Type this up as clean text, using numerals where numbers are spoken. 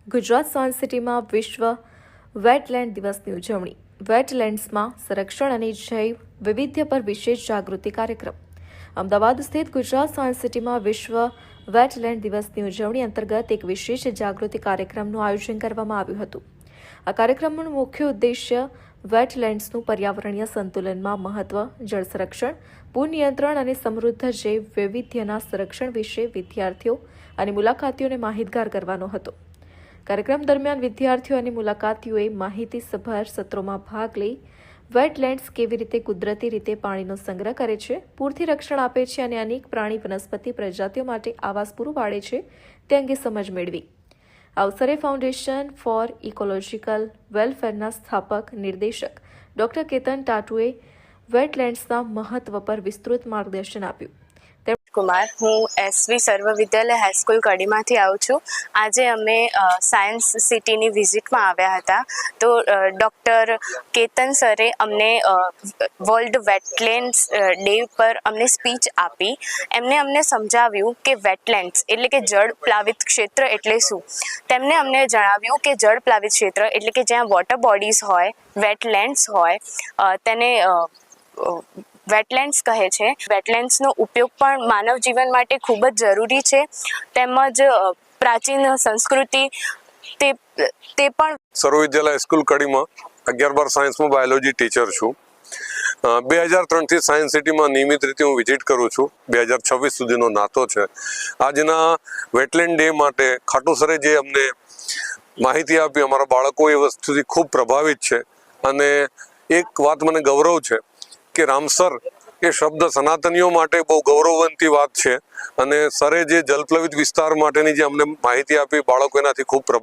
Gujarat science સિટીમાં વિશ્વ wetland દિવસની ઉજવણી. વેટલેન્ડ્સમાં સંરક્ષણ અને જૈવ વૈવિધ્ય પર વિશેષ જાગૃતિ કાર્યક્રમ. અમદાવાદ સ્થિત ગુજરાત સાયન્સ સિટીમાં વિશ્વ વેટલેન્ડ દિવસની ઉજવણી અંતર્ગત એક વિશેષ જાગૃતિ કાર્યક્રમનું આયોજન કરવામાં આવ્યું હતું. આ કાર્યક્રમનું મુખ્ય ઉદ્દેશ્ય વેટલેન્ડ્સનું પર્યાવરણીય સંતુલનમાં મહત્વ, જળ સંરક્ષણ, પૂર નિયંત્રણ અને સમૃદ્ધ જૈવ વૈવિધ્યના સંરક્ષણ વિશે વિદ્યાર્થીઓ અને મુલાકાતીઓને માહિતગાર કરવાનો હતો. કાર્યક્રમ દરમિયાન વિદ્યાર્થીઓ અને મુલાકાતીઓએ માહિતીસભર સત્રોમાં ભાગ લઈ વેટલેન્ડ્સ કેવી રીતે કુદરતી રીતે પાણીનો સંગ્રહ કરે છે, પૂરથી રક્ષણ આપે છે અને અનેક પ્રાણી વનસ્પતિ પ્રજાતિઓ માટે આવાસ પૂરું પાડે છે તે અંગે સમજ મેળવી. આ અવસરે ફાઉન્ડેશન ફોર ઇકોલોજીકલ વેલફેરના સ્થાપક નિર્દેશક ડોક્ટર કેતન ટાટુએ વેટલેન્ડ્સના મહત્વ પર વિસ્તૃત માર્ગદર્શન આપ્યું. કુમાર, હું એસવી સર્વ વિદ્યાલય હાઈસ્કૂલ કડીમાંથી આવું છું. આજે અમે સાયન્સ સિટીની વિઝિટમાં આવ્યા હતા. તો ડૉક્ટર કેતન સરે અમને વર્લ્ડ વેટલેન્ડ્સ ડે પર અમને સ્પીચ આપી. એમને અમને સમજાવ્યું કે વેટલેન્ડ્સ એટલે કે જળ પ્લાવિત ક્ષેત્ર એટલે શું. તેમણે અમને જણાવ્યું કે જળ પ્લાવિત ક્ષેત્ર એટલે કે જ્યાં વોટર બોડીઝ હોય, વેટલેન્ડ્સ હોય, તેને વેટલેન્ડ્સ કહે છે. વેટલેન્ડ્સનો ઉપયોગ પણ માનવ જીવન માટે ખૂબ જ જરૂરી છે. તેમજ પ્રાચીન સંસ્કૃતિ તે પણ. સર્વ વિદ્યાલય સ્કૂલ કડીમાં 11-12 સાયન્સમાં બાયોલોજી ટીચર છું. 2003થી સાયન્સ સિટીમાં નિયમિત રીતે હું વિઝિટ કરું છું. 2026 સુધીનો નાતો છે. આજના વેટલેન્ડ ડે માટે ખાટુ સરે જે અમને માહિતી આપી, અમારા બાળકો એ વસ્તુથી ખૂબ પ્રભાવિત છે. અને એક વાત મને ગૌરવ છે કે રામસર એ શબ્દ સનાતનીઓ માટે બહુ ગૌરવવંતી વાત છે. અને સરે જે જલપ્લવિત વિસ્તાર માટેની જે અમને માહિતી આપી, બાળકો એનાથી ખૂબ પ્રભાવિત